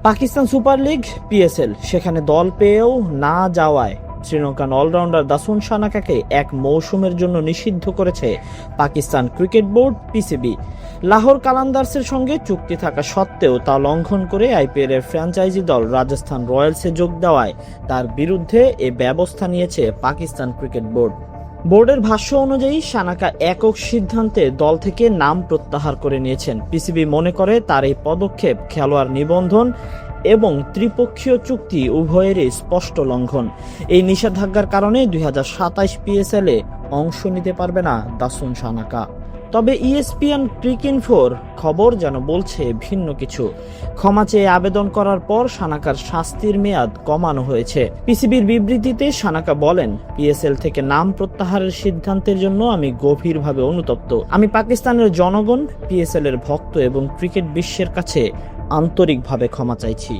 Pakistan super league PSL সেখানে দল পেয়েও না যাওয়ায় শ্রীলঙ্কান অলরাউন্ডার দাসুন সানাকাকে এক মৌসুমের জন্য নিষিদ্ধ করেছে Pakistan cricket board PCB. Lahore কালান্দার্সের সঙ্গে চুক্তি থাকা সত্ত্বেও তা লঙ্ঘন করে আইপিএল এর ফ্র্যাঞ্চাইজি দল রাজস্থান রয়্যালসে যোগ দেওয়ায় তার বিরুদ্ধে এ ব্যবস্থা নিয়েছে পাকিস্তান ক্রিকেট বোর্ড। বোর্ডের ভাষ্য অনুযায়ী সানাকা একক সিদ্ধান্তে দল থেকে নাম প্রত্যাহার করে নিয়েছেন। পিসিবি মনে করে তার এই পদক্ষেপ খেলোয়াড় নিবন্ধন এবং ত্রিপক্ষীয় চুক্তি উভয়েরই স্পষ্ট লঙ্ঘন। এই নিষেধাজ্ঞার কারণে 2027 পিএসএল এ অংশ নিতে পারবে না দাসুন সানাকা। তবে ইএসপিএন ক্রিকইনফোর খবর যেন বলছে ভিন্ন কিছু। ক্ষমা চেয়ে আবেদন করার পর সানাকার শাস্তির মেয়াদ কমানো হয়েছে। পিসিবির বিবৃতিতে সানাকা বলেন, পিএসএল থেকে নাম প্রত্যাহারের সিদ্ধান্তের জন্য আমি গভীরভাবে অনুতপ্ত। আমি পাকিস্তানের জনগণ, পিএসএল এর ভক্ত এবং ক্রিকেট বিশ্বের কাছে আন্তরিকভাবে ক্ষমা চাইছি।